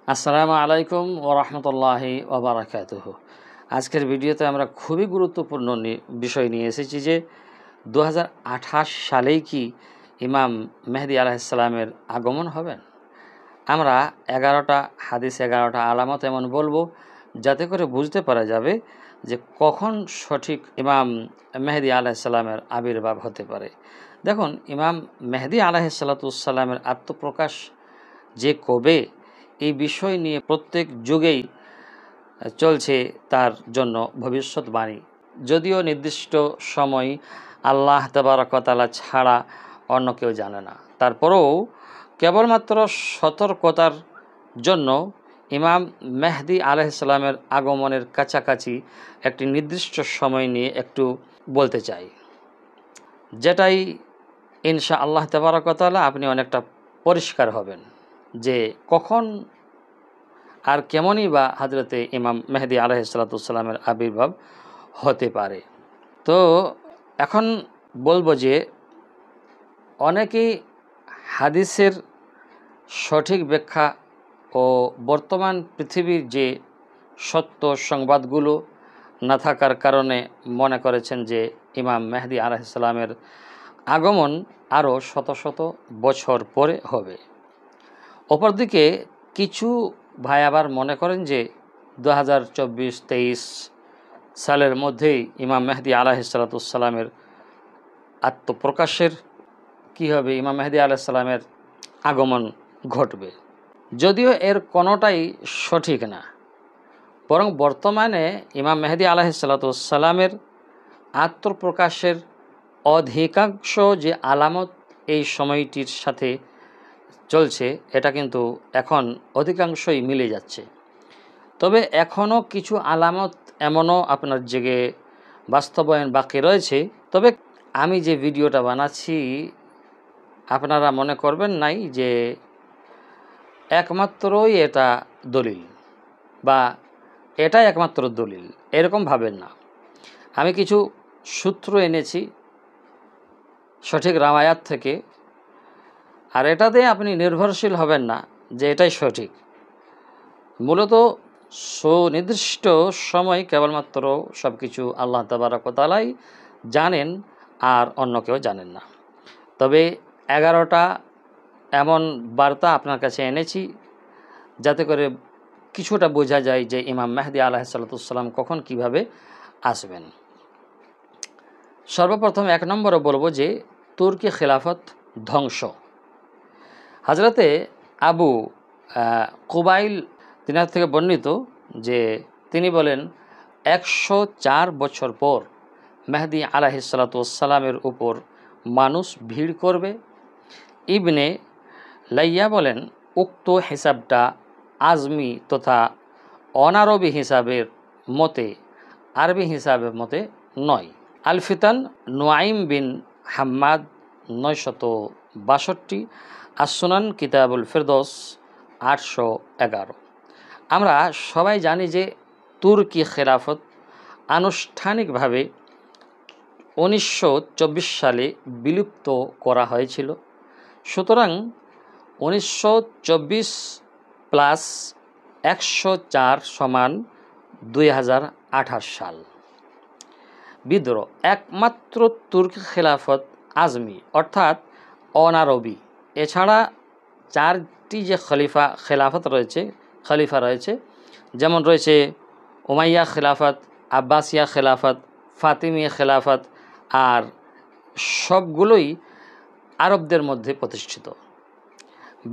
আসসালামু আলাইকুম ওয়া রাহমাতুল্লাহি ওয়া বারাকাতুহু। আজকের ভিডিওতে আমরা খুবই গুরুত্বপূর্ণ বিষয় নিয়ে এসেছি যে 2028 সালেই কি ইমাম মেহেদী আলাইহিস সালামের আগমন হবেন। আমরা 11টা হাদিস 11টা আলামত এমন বলবো যাতে করে বুঝতে পারা যাবে যে কখন সঠিক ইমাম মেহেদী আলাইহিস সালামের আবির্ভাব হতে পারে। দেখুন, ইমাম মেহেদী আলাইহিস সালামের আত্মপ্রকাশ যে কবে, এই বিষয় নিয়ে প্রত্যেক যুগেই চলছে তার জন্য ভবিষ্যৎবাণী। যদিও নির্দিষ্ট সময় আল্লাহ তাবারক ওয়া তাআলা ছাড়া অন্য কেউ জানে না, তারপরেও কেবলমাত্র সতর্কতার জন্য ইমাম মেহেদী আলাইহিস সালামের আগমনের কাছাকাছি একটি নির্দিষ্ট সময় নিয়ে একটু বলতে চাই, যেটাই ইনশাআল্লাহ তাবারক ওয়া তাআলা আপনি অনেকটা পরিষ্কার হবেন যে কখন আর কেমনই বা হযরতে ইমাম মেহেদী আলাইহিস সালামের আবির্ভাব হতে পারে। তো এখন বলবো যে অনেকেই হাদিসের সঠিক ব্যাখ্যা ও বর্তমান পৃথিবীর যে সত্য সংবাদগুলো না থাকার কারণে মনে করেছেন যে ইমাম মেহেদী আলাইহিস সালামের আগমন আরও শত শত বছর পরে হবে। অপরদিকে কিছু ভাই আবার মনে করেন যে 2024-23 সালের মধ্যেই ইমাম মেহেদী আলাইহিস সালামের আত্মপ্রকাশের কী হবে, ইমাম মেহেদী আলাইহিস সালামের আগমন ঘটবে। যদিও এর কোনোটাই সঠিক না, বরং বর্তমানে ইমাম মেহেদী আলাইহিস সালামের আত্মপ্রকাশের অধিকাংশ যে আলামত এই সময়টির সাথে চলছে, এটা কিন্তু এখন অধিকাংশই মিলে যাচ্ছে। তবে এখনও কিছু আলামত এমনও আপনার জেগে বাস্তবায়ন বাকি রয়েছে। তবে আমি যে ভিডিওটা বানাচ্ছি আপনারা মনে করবেন নাই যে একমাত্রই এটা দলিল বা এটাই একমাত্র দলিল, এরকম ভাবেন না। আমি কিছু সূত্র এনেছি সঠিক রাওয়ায়াত থেকে, আর এটাতে আপনি নির্ভরশীল হবেন না যে এটাই সঠিক। মূলত সুনির্দিষ্ট সময় কেবলমাত্র সব কিছু আল্লাহ তাবারক ওয়া তাআলাই জানেন, আর অন্য কেউ জানেন না। তবে 11টা এমন বার্তা আপনার কাছে এনেছি যাতে করে কিছুটা বোঝা যায় যে ইমাম মেহেদী আলাইহিস সালাম কখন কিভাবে আসবেন। সর্বপ্রথম 1 নম্বরে বলবো যে তুর্কি খেলাফত ধ্বংস। হযরতে আবু কুবাইল তিনার থেকে বর্ণিত যে তিনি বলেন 104 বছর পর মেহেদী আলাইহিস সালামের উপর মানুষ ভিড় করবে। ইবনে লাইয়া বলেন উক্ত হিসাবটা আজমি তথা অনারবি হিসাবের মতে আরবি হিসাবের মতে নয়। আল ফিতান নুআইম বিন হাম্মাদ 962, আসুনান কিতাবুল ফিরদৌস 811। আমরা সবাই জানি যে তুর্কি খেলাফত আনুষ্ঠানিকভাবে 1924 সালে বিলুপ্ত করা হয়েছিল। সুতরাং 1924 প্লাস 104 সমান 2028 সাল। বিদ্রোহ একমাত্র তুর্কি খেলাফত আজমি অর্থাৎ অনারবি। এছাড়া 4টি যে খলিফা রয়েছে, যেমন রয়েছে উমাইয়া খেলাফত, আব্বাসিয়া খেলাফত, ফাতিমিয়া খেলাফত, আর সবগুলোই আরবদের মধ্যে প্রতিষ্ঠিত।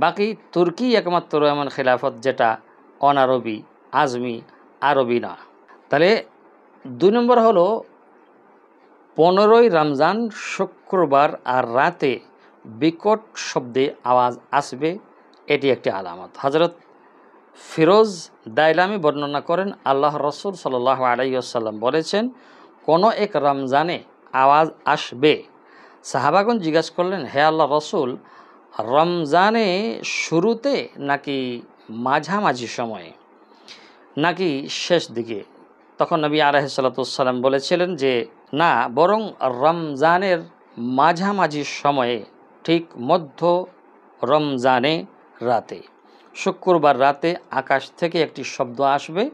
বাকি তুর্কি একমাত্র এমন খেলাফত যেটা অনারবি, আজমি, আরবি না। তাহলে 2 নম্বর হলো 15ই রমজান শুক্রবার আর রাতে বিকট শব্দে আওয়াজ আসবে, এটি একটি আলামত। হযরত ফিরোজ দাইলামি বর্ণনা করেন আল্লাহ রসুল সাল্লাল্লাহু আলাইহি ওয়াসাল্লাম বলেছেন, কোনো এক রমজানে আওয়াজ আসবে। সাহাবাগণ জিজ্ঞাসা করলেন, হে আল্লাহ রসুল, রমজানে শুরুতে নাকি মাঝামাঝি সময়ে নাকি শেষ দিকে? তখন নবী আলাইহিস সালাম বলেছিলেন যে না, বরং রমজানের মাঝামাঝি সময়ে, ঠিক মধ্য রমজানে রাতে। শুক্রবার রাতে আকাশ থেকে একটি শব্দ আসবে,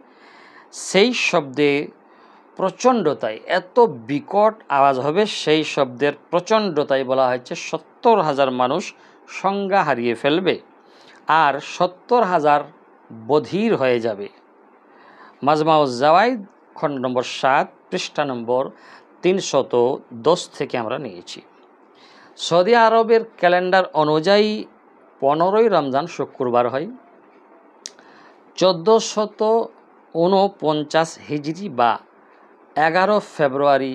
সেই শব্দে প্রচণ্ডতায় এত বিকট আওয়াজ হবে, সেই শব্দের প্রচণ্ডতায় বলা হয়েছে 70,000 মানুষ সংজ্ঞা হারিয়ে ফেলবে আর 70,000 বধির হয়ে যাবে। মাজমাউজ জাওয়াইদ খণ্ড নম্বর 7 পৃষ্ঠা নম্বর 310 থেকে আমরা নিয়েছি। সৌদি আরবের ক্যালেন্ডার অনুযায়ী 15ই রমজান শুক্রবার হয়। 1449 হিজরি বা 11 ফেব্রুয়ারি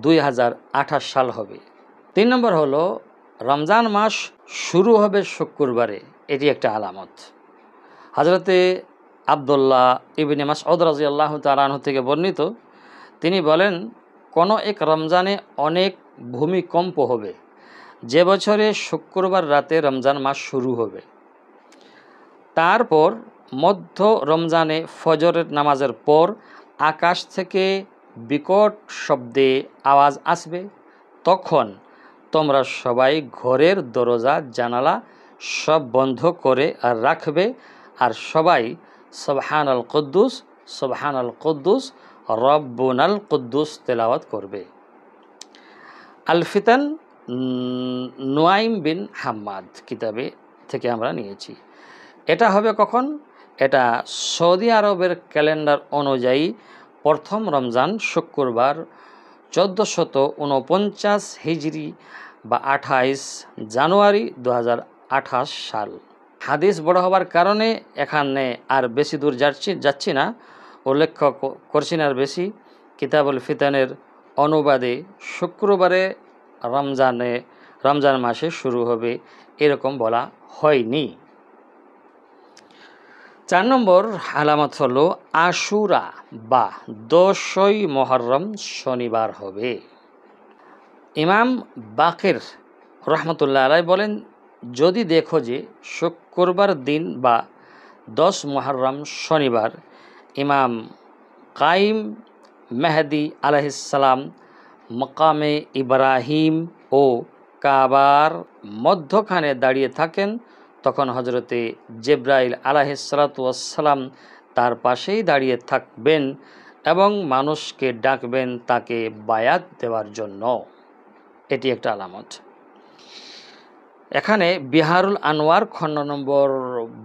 2028 সাল হবে। 3 নম্বর হলো রমজান মাস শুরু হবে শুক্রবারে, এটি একটা আলামত। হযরতে আব্দুল্লাহ ইবনে মাসউদ রাদিয়াল্লাহু তাআলা আনহু থেকে বর্ণিত, তিনি বলেন, কোনো এক রমজানে অনেক ভূমিকম্প হবে, যে বছরে শুক্রবার রাতে রমজান মাস শুরু হবে। তারপর মধ্য রমজানে ফজরের নামাজের পর আকাশ থেকে বিকট শব্দে আওয়াজ আসবে, তখন তোমরা সবাই ঘরের দরজা জানালা সব বন্ধ করে রাখবে আর সবাই সুবহানাল কুদ্দুস সুবহানাল কুদ্দুস রব্বুনাল কুদ্দুস তেলাওয়াত করবে। আল ফিতান নুয়াইম বিন হাম্মাদ কিতাবে থেকে আমরা নিয়েছি। এটা হবে কখন? এটা সৌদি আরবের ক্যালেন্ডার অনুযায়ী প্রথম রমজান শুক্রবার 1449 হিজরি বা 28 জানুয়ারি 2028 সাল। হাদিস বড় হওয়ার কারণে এখানে আর বেশি দূর যাচ্ছি না, উল্লেখ করছি না আর বেশি। কিতাবুল ফিতানের অনুবাদে শুক্রবারে রমজান মাসে শুরু হবে এরকম বলা হয়নি। 4 নম্বর আলামত হলো আশুরা বা 10ই মুহররম শনিবার হবে। ইমাম বাকির রহমতুল্লাহ আলাইহি বলেন, যদি দেখো যে শুক্রবার দিন বা 10 মুহররম শনিবার ইমাম কাইম মেহদি আলাইহিস সালাম মকামে ইব্রাহিম ও কাবার মধ্যখানে দাঁড়িয়ে থাকেন, তখন হজরতে জিবরাইল আলাইহিসসালাতু ওয়াসসালাম তার পাশেই দাঁড়িয়ে থাকবেন এবং মানুষকে ডাকবেন তাকে বায়াত দেওয়ার জন্য। এটি একটা আলামত। এখানে বিহারুল আনোয়ার খণ্ড নম্বর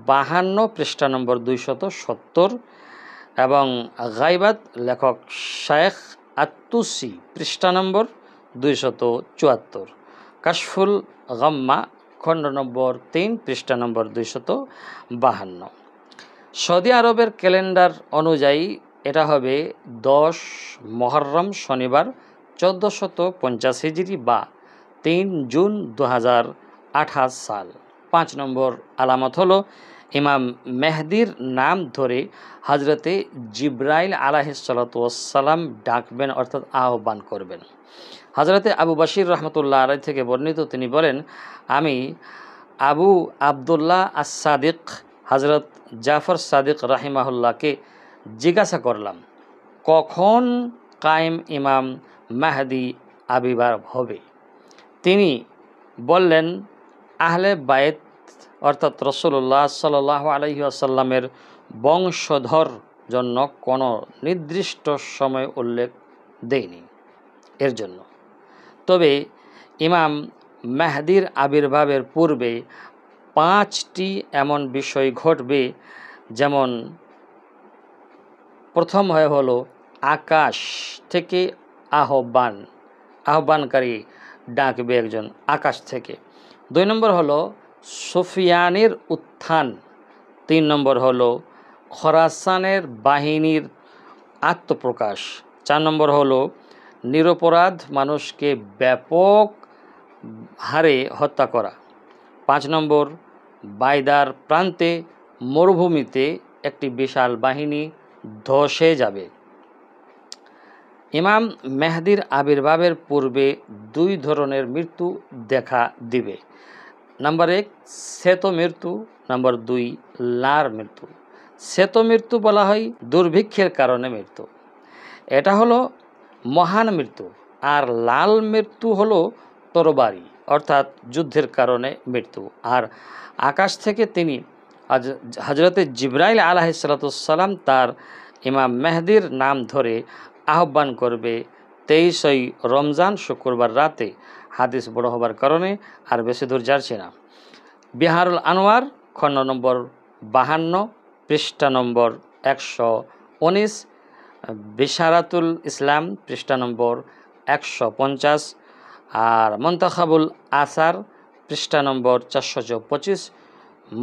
52 পৃষ্ঠা নম্বর 270 এবং গাইবাত লেখক শেখ আত-তুসি পৃষ্ঠা নম্বর 274, কাশফুল গাম্মা খণ্ড নম্বর 3 পৃষ্ঠা নম্বর 252। সৌদি আরবের ক্যালেন্ডার অনুযায়ী এটা হবে 10 মুহররম শনিবার 1450 হিজরি বা 3 জুন 2028 সাল। 5 নম্বর আলামত হলো ইমাম মেহদির নাম ধরে হজরতে জিবরাইল আলাইহিসসালাতু ওয়াসসালাম ডাকবেন, অর্থাৎ আহ্বান করবেন। হজরতে আবু বশির রহমতুল্লাহ আলাইহি থেকে বর্ণিত, তিনি বলেন, আমি আবু আবদুল্লাহ আস-সাদিক হজরত জাফর সাদিক রাহিমাহুল্লাহকে জিজ্ঞাসা করলাম, কখন কায়েম ইমাম মেহদি আবির্ভাব হবে? তিনি বললেন, আহলে বায়েত অর্থাৎ রাসূলুল্লাহ সাল্লাল্লাহু আলাইহি ওয়াসাল্লামের বংশধর জন্য কোনো নির্দিষ্ট সময় উল্লেখ দেয়নি এর জন্য। তবে ইমাম মেহদির আবির্ভাবের পূর্বে 5টি এমন বিষয় ঘটবে, যেমন প্রথম হলো আকাশ থেকে আহ্বানকারী ডাকবে একজন আকাশ থেকে। 2 নম্বর হলো সুফিয়ানের উত্থান। 3 নম্বর হলো খোরাসানের বাহিনীর আত্মপ্রকাশ। 4 নম্বর হলো নিরপরাধ মানুষকে ব্যাপক হারে হত্যা করা। 5 নম্বর বাইদার প্রান্তে মরুভূমিতে একটি বিশাল বাহিনী ধসে যাবে। ইমাম মেহদির আবির্ভাবের পূর্বে 2 ধরনের মৃত্যু দেখা দিবে। নাম্বার 1 শ্বেত মৃত্যু, নাম্বার 2 লার মৃত্যু। শ্বেত মৃত্যু বলা হয় দুর্ভিক্ষের কারণে মৃত্যু, এটা হলো মহান মৃত্যু। আর লাল মৃত্যু হলো তরবারি অর্থাৎ যুদ্ধের কারণে মৃত্যু। আর আকাশ থেকে তিনি হজরতে জিব্রাইল আলাইহিসসালাম তার ইমাম মেহেদির নাম ধরে আহ্বান করবে 23ই রমজান শুক্রবার রাতে। হাদিস বড় হবার কারণে আর বেশি দূর যাচ্ছি না। বিহারুল আনোয়ার খণ্ড নম্বর 52 পৃষ্ঠা নম্বর 119, বিশারাতুল ইসলাম পৃষ্ঠা নম্বর 150, আর মন্তাখাবুল আসার পৃষ্ঠা নম্বর 425,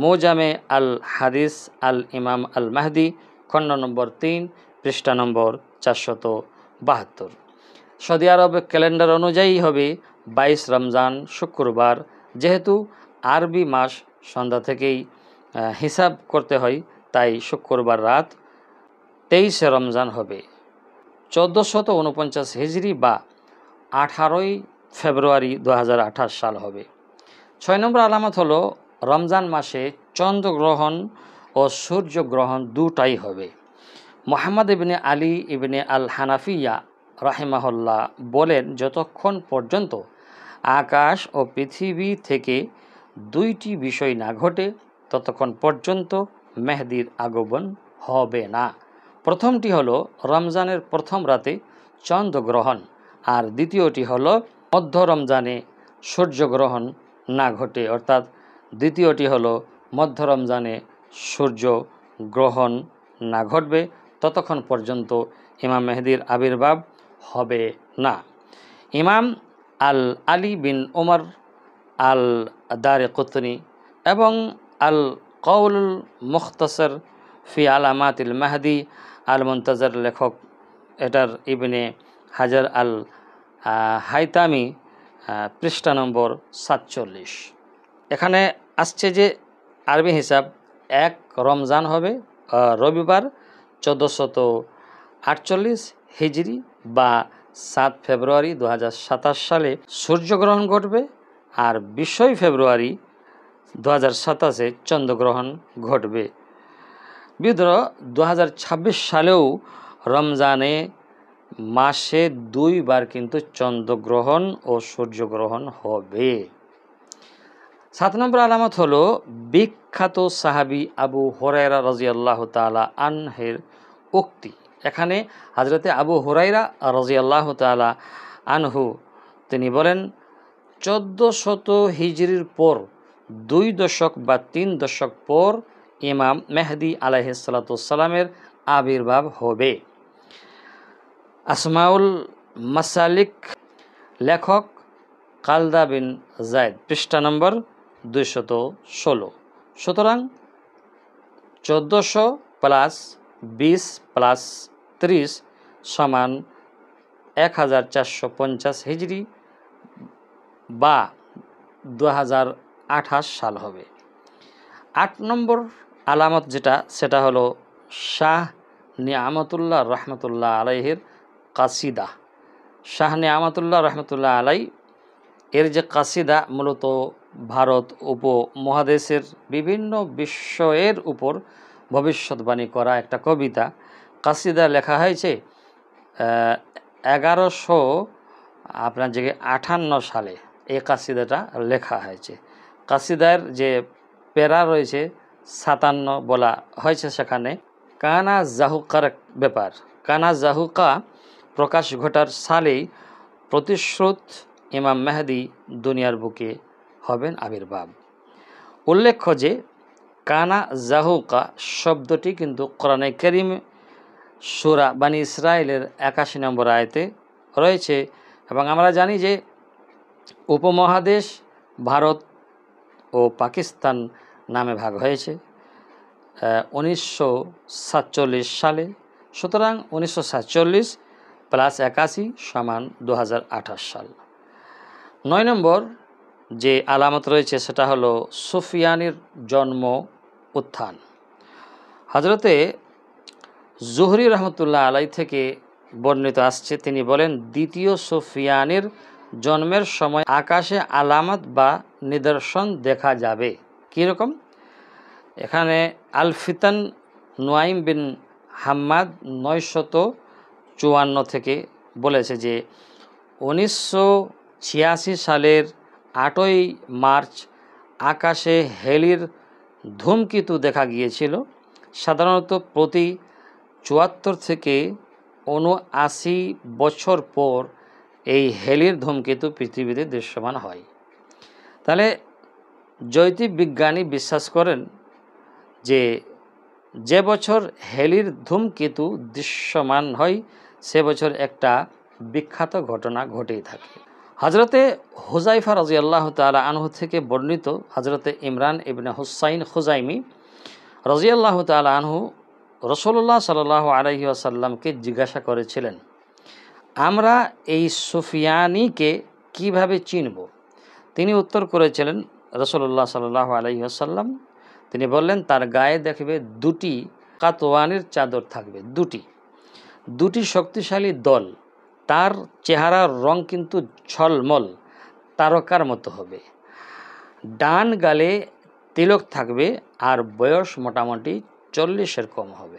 মোজামে আল হাদিস আল ইমাম আল মাহদি খণ্ড নম্বর 3 পৃষ্ঠা নম্বর 472। সৌদি আরব ক্যালেন্ডার অনুযায়ী হবে 22 রমজান শুক্রবার। যেহেতু আরবি মাস সন্ধ্যা থেকেই হিসাব করতে হয়, তাই শুক্রবার রাত 23 রমজান হবে। 1449 হিজরি বা 18ই ফেব্রুয়ারি 2028 সাল হবে। 6 নম্বর আলামত হলো রমজান মাসে চন্দ্রগ্রহণ ও সূর্যগ্রহণ দুটাই হবে। মোহাম্মদ ইবনে আলী ইবনে আল হানাফিয়া রাহিমাহুল্লাহ বলেন, যতক্ষণ পর্যন্ত আকাশ ও পৃথিবী থেকে দুইটি বিষয় না ঘটে ততক্ষণ পর্যন্ত মেহেদির আগমন হবে না। প্রথমটি হলো রমজানের প্রথম রাতে চন্দ্রগ্রহণ, আর দ্বিতীয়টি হলো মধ্য রমজানে সূর্যগ্রহণ না ঘটে, অর্থাৎ দ্বিতীয়টি হলো মধ্য রমজানে সূর্য গ্রহণ না ঘটবে ততক্ষণ পর্যন্ত ইমাম মেহেদির আবির্ভাব হবে না। ইমাম আল আলী বিন ওমর আল দারকুতনি এবং আল কওলুল মুখতাসর ফি আলামাতিল মাহদি আল মুনতাজর লেখক এটার ইবনে হাজার আল হাইতামি পৃষ্ঠা নম্বর 47। এখানে আসছে যে আরবি হিসাব 1 রমজান হবে রবিবার 1448 হিজরি বা 7 ফেব্রুয়ারি 2027 সালে সূর্যগ্রহণ ঘটবে, আর 20 ফেব্রুয়ারি 2027 চন্দ্রগ্রহণ ঘটবে। বিদ্রোহ 2026 সালেও রমজানে মাসে 2 বার কিন্তু চন্দ্রগ্রহণ ও সূর্যগ্রহণ হবে। 7 নম্বর আলামত হলো বিখ্যাত সাহাবী আবু হুরায়রা রাদিয়াল্লাহু তাআলা আনহের উক্তি। এখানে হযরতে আবু হুরায়রা রাদিয়াল্লাহু তাআলা আনহু তিনি বলেন, 1400 হিজরির পর 2 দশক বা 3 দশক পর ইমাম মেহেদী আলাইহিসসালামের আবির্ভাব হবে। আসমাউল মাসালিক লেখক কালদা বিন জায়দ পৃষ্ঠা নম্বর 216। সুতরাং 1400 প্লাস 20 প্লাস 30 সমান 1450 হিজরি বা 2028 সাল হবে। 8 নম্বর আলামত যেটা, সেটা হলো শাহ নিয়ামতুল্লাহ রহমতুল্লাহ আলাইহির কাসিদা। শাহ নিয়ামতুল্লাহ রহমতুল্লাহ আলাই এর যে কাসিদা, মূলত ভারত উপমহাদেশের বিভিন্ন বিষয়ের উপর ভবিষ্যৎবাণী করা একটা কবিতা। কাসিদা লেখা হয়েছে 1158 সালে এই কাসিদাটা লেখা হয়েছে। কাসিদার যে প্যারা রয়েছে 57 বলা হয়েছে। সেখানে কানা জাহুকার ব্যাপার, কানা জাহুকা প্রকাশ ঘটার সালেই প্রতিশ্রুত ইমাম মেহেদী দুনিয়ার বুকে হবেন আবির্ভাব। উল্লেখ্য যে কানা জাহুকা শব্দটি কিন্তু কোরআনে কারীম সূরা বানী ইসরাইলের 81 নম্বর আয়াতে রয়েছে, এবং আমরা জানি যে উপমহাদেশ ভারত ও পাকিস্তান নামে ভাগ হয়েছে 1947 সালে। সুতরাং 1947 প্লাস 81 সমান 2028 সাল। 9 নম্বর যে আলামত রয়েছে সেটা হলো সুফিয়ানের জন্ম উত্থান। হযরতে জুহরি রহমতুল্লাহ আলাই থেকে বর্ণিত আসছে, তিনি বলেন, দ্বিতীয় সুফিয়ানের জন্মের সময় আকাশে আলামত বা নিদর্শন দেখা যাবে। কীরকম? এখানে আল ফিতান নুয়াইম বিন হাম্মাদ 954 থেকে বলেছে যে 1986 সালের 8ই মার্চ আকাশে হেলির ধূমকেতু দেখা গিয়েছিল। সাধারণত প্রতি ৭৪ থেকে ৭৯ বছর পর এই হেলির ধূমকেতু পৃথিবীতে দৃশ্যমান হয়। তাহলে জ্যোতির্বিজ্ঞানী বিশ্বাস করেন যে বছর হেলির ধূমকেতু দৃশ্যমান হয় সে বছর একটা বিখ্যাত ঘটনা ঘটেই থাকে। হজরতে হুজাইফা রাদিয়াল্লাহু তাআলা আনহু থেকে বর্ণিত, হজরতে ইমরান ইবনে হুসাইন খুজাইমি রাদিয়াল্লাহু তাআলা আনহু রাসূলুল্লাহ সাল্লাল্লাহু আলাইহি ওয়াসাল্লামকে জিজ্ঞাসা করেছিলেন, আমরা এই সুফিয়ানীকে কিভাবে চিনব? তিনি উত্তর করেছিলেন, রাসূলুল্লাহ সাল্লাল্লাহু আলাইহি ওয়াসাল্লাম তিনি বললেন, তার গায়ে দেখবে দুটি কাতওয়ানির চাদর থাকবে, দুটি শক্তিশালী দল। তার চেহারার রং কিন্তু ঝলমল তারকার মতো হবে। ডান গালে তিলক থাকবে আর বয়স মোটামুটি 40-এর কম হবে।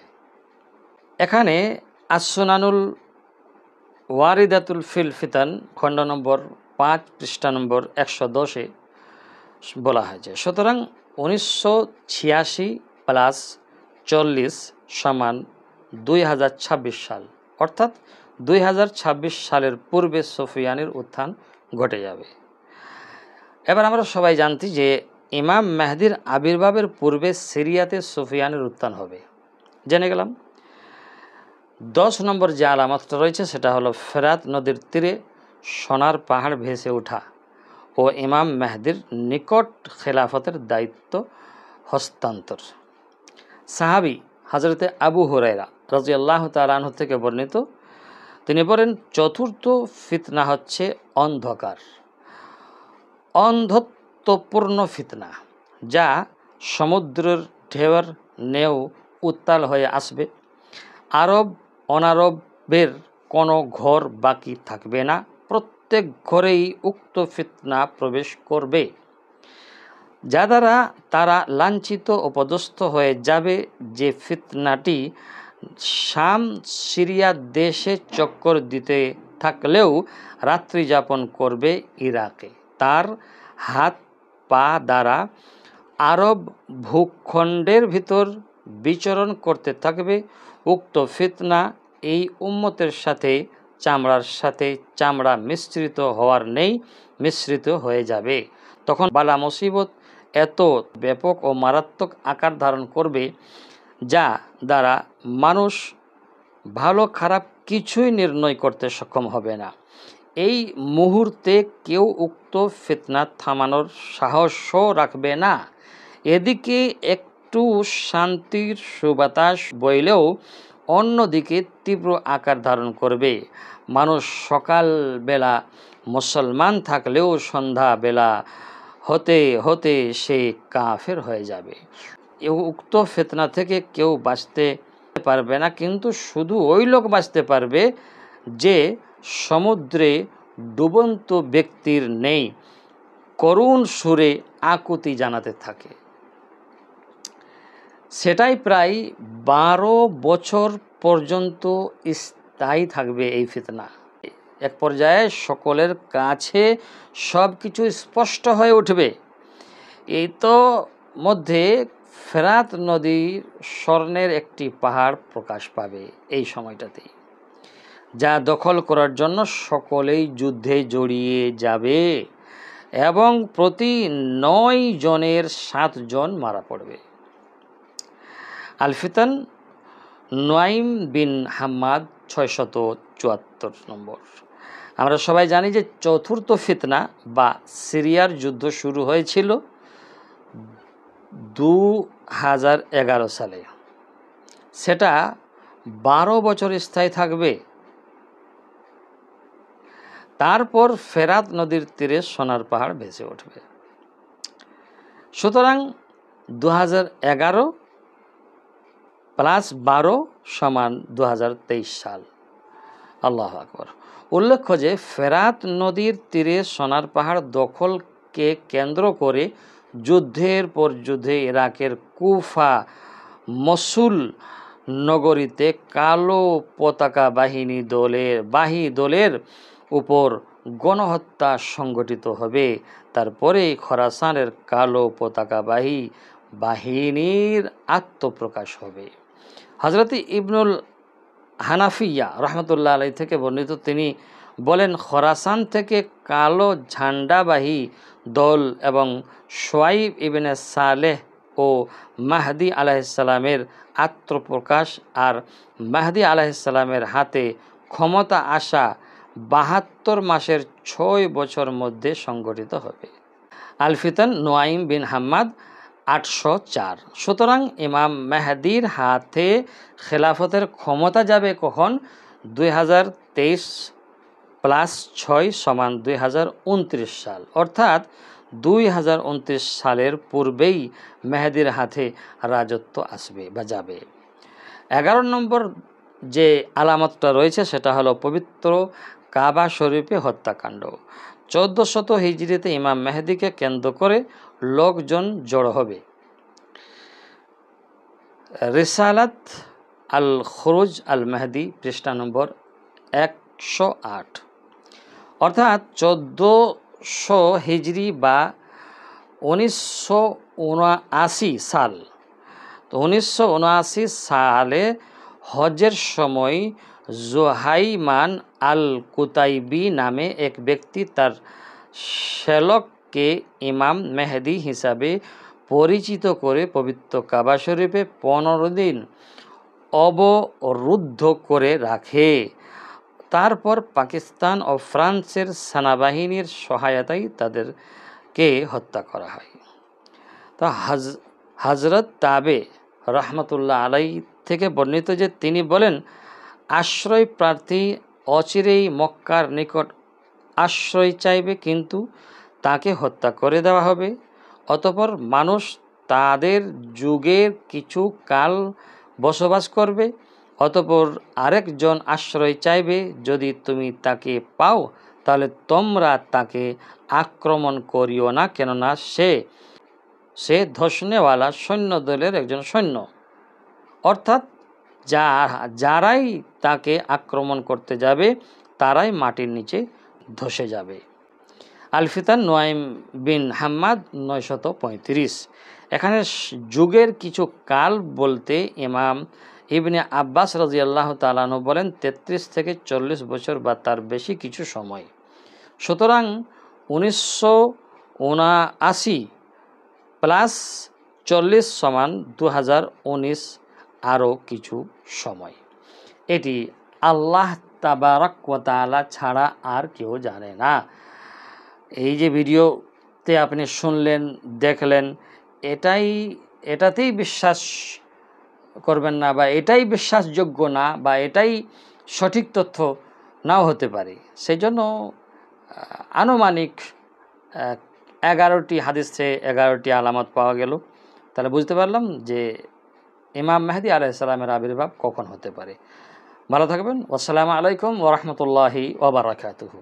এখানে আসসুনানুল ওয়ারিদাতুল ফিল ফিতান খণ্ড নম্বর 5 পৃষ্ঠা নম্বর 110-এ বলা হয়েছে। সুতরাং 1986 প্লাস 40 সমান 2026 সাল, অর্থাৎ 2026 সালের পূর্বে সুফিয়ানের উত্থান ঘটে যাবে। এবার আমরা সবাই জানতি যে ইমাম মেহদির আবির্ভাবের পূর্বে সিরিয়াতে সুফিয়ানের উত্থান হবে, জেনে গেলাম। 10 নম্বর যে আলামতটা রয়েছে সেটা হলো ফেরাত নদীর তীরে সোনার পাহাড় ভেসে ওঠা ও ইমাম মেহদির নিকট খেলাফতের দায়িত্ব হস্তান্তর। সাহাবী হজরতে আবু হুরায়রা রাদিয়াল্লাহু তাআলা আনহু থেকে বর্ণিত, তিনি বলেন, চতুর্থ ফিতনা হচ্ছে অন্ধত্বপূর্ণ ফিতনা, যা সমুদ্রের ঢেউয়ের নেও উত্তাল হয়ে আসবে। আরব অনারবের কোনো ঘর বাকি থাকবে না, প্রত্যেক ঘরেই উক্ত ফিতনা প্রবেশ করবে, যা দ্বারা তারা লাঞ্ছিত ও পদস্থ হয়ে যাবে। যে ফিতনাটি শাম সিরিয়া দেশে চক্কর দিতে থাকলেও রাত্রি যাপন করবে ইরাকে, তার হাত পা দ্বারা আরব ভূখণ্ডের ভিতর বিচরণ করতে থাকবে। উক্ত ফিতনা এই উম্মতের সাথে চামড়ার সাথে চামড়া মিশ্রিত হওয়ার নেই, মিশ্রিত হয়ে যাবে। তখন বালা মুসিবত এত ব্যাপক ও মারাত্মক আকার ধারণ করবে যা দ্বারা মানুষ ভালো খারাপ কিছুই নির্ণয় করতে সক্ষম হবে না। এই মুহূর্তে কেউ উক্ত ফিতনা থামানোর সাহসও রাখবে না। এদিকে একটু শান্তির সুবাতাস বইলেও অন্যদিকে তীব্র আকার ধারণ করবে। মানুষ সকালবেলা মুসলমান থাকলেও সন্ধ্যাবেলা হতে হতে সে কাফের হয়ে যাবে। উক্ত ফিতনা থেকে কেউ বাঁচতে পারবে না, কিন্তু শুধু ওই লোক বাঁচতে পারবে যে সমুদ্রে ডুবন্ত ব্যক্তির নেই করুণ সুরে আকুতি জানাতে থাকে। সেটাই প্রায় 12 বছর পর্যন্ত স্থায়ী থাকবে এই ফিতনা। এক পর্যায়ে সকলের কাছে সব কিছু স্পষ্ট হয়ে উঠবে। এই তো মধ্যে ফেরাত নদীর স্বর্ণের একটি পাহাড় প্রকাশ পাবে এই সময়টাতেই, যা দখল করার জন্য সকলেই যুদ্ধে জড়িয়ে যাবে এবং প্রতি 9 জনের 7 জন মারা পড়বে। আল ফিতান নুয়াইম বিন হাম্মাদ 674 নম্বর। আমরা সবাই জানি যে চতুর্থ ফিতনা বা সিরিয়ার যুদ্ধ শুরু হয়েছিল 2011 সালে। সেটা 12 বছর স্থায়ী থাকবে। তারপর ফেরাত নদীর তীরে সোনার পাহাড় ভেসে উঠবে। সুতরাং 2011 প্লাস 12 সমান 2023 সাল। আল্লাহু আকবার। উল্লেখ্য যে ফেরাত নদীর তীরে সোনার পাহাড় দখলকে কেন্দ্র করে যুদ্ধের পর যুদ্ধে ইরাকের কুফা, মসুল নগরীতে কালো পতাকা বাহী দলের উপর গণহত্যা সংগঠিত হবে। তারপরে খোরাসানের কালো পতাকাবাহী বাহিনীর আত্মপ্রকাশ হবে। হযরত ইবনুল হানাফিয়া রহমতুল্লাহ আলাই থেকে বর্ণিত, তিনি বলেন, খোরাসান থেকে কালো ঝান্ডাবাহী দল এবং শুআইব ইবনে সালেহ ও মাহদী আলাইহিসসালামের আত্মপ্রকাশ আর মাহদী আলাইহিসসালামের হাতে ক্ষমতা আসা ৭২ মাসের ৬ বছর মধ্যে সংগঠিত হবে। আল ফিতান নুআইম বিন হাম্মাদ ৮০৪। সুতরাং ইমাম মেহেদীর হাতে খেলাফতের ক্ষমতা যাবে কখন? 2023 প্লাস 6 সমান 2029 সাল, অর্থাৎ 2029 সালের পূর্বেই মেহেদীর হাতে রাজত্ব আসবে বা যাবে। 11 নম্বর যে আলামতটা রয়েছে সেটা হলো পবিত্র কাবা শরীফে হত্যাকাণ্ড। 1400 হিজরিতে ইমাম মেহেদীকে কেন্দ্র করে লোকজন জড়ো হবে। রিসালাত আল খুরুজ আল মেহেদী পৃষ্ঠা নম্বর 108। অর্থাৎ 1400 হিজরি বা 1979 সাল। তো 1979 সালে হজের সময় জুহাইমান আল কুতাইবি নামে এক ব্যক্তি তার শ্যালককে ইমাম মেহেদী হিসাবে পরিচিত করে পবিত্র কাবা শরীফে 15 দিন অবরুদ্ধ করে রাখে। তারপর পাকিস্তান ও ফ্রান্সের সেনাবাহিনীর সহায়তায় তাদেরকে হত্যা করা হয়। তা হযরত তাবে রহমতুল্লাহ আলাই থেকে বর্ণিত যে তিনি বলেন, আশ্রয় প্রার্থী অচিরেই মক্কার নিকট আশ্রয় চাইবে, কিন্তু তাকে হত্যা করে দেওয়া হবে। অতঃপর মানুষ তাদের যুগের কিছু কাল বসবাস করবে। অতঃপর আরেকজন আশ্রয় চাইবে, যদি তুমি তাকে পাও তাহলে তোমরা তাকে আক্রমণ করিও না, কেননা সে ধসনেওয়ালা সৈন্য দলের একজন সৈন্য। অর্থাৎ যারাই তাকে আক্রমণ করতে যাবে তারাই মাটির নিচে ধসে যাবে। আল ফিতান নুআইম বিন হাম্মাদ 935। এখানে যুগের কিছু কাল বলতে ইমাম ইবনে আব্বাস রাদিয়াল্লাহু তাআলা আনহু বলেন 33 থেকে 40 বছর বা তার বেশি কিছু সময়। সুতরাং 1979 প্লাস 40 সমান 2019, আরও কিছু সময়। এটি আল্লাহ তাবারাক ওয়া তাআলা ছাড়া আর কেউ জানে না। এই যে ভিডিওতে আপনি শুনলেন, দেখলেন, এটাতেই বিশ্বাস করবেন না, বা এটাই বিশ্বাসযোগ্য না, বা এটাই সঠিক তথ্য নাও হতে পারে। সেই জন্য আনুমানিক 11টি হাদিসে 11টি আলামত পাওয়া গেল। তাহলে বুঝতে পারলাম যে ইমাম মেহেদী আলাইহিস সালামের আবির্ভাব কখন হতে পারে। ভালো থাকবেন। আসসালামু আলাইকুম ওয়া রাহমাতুল্লাহি ওয়া বারাকাতুহু।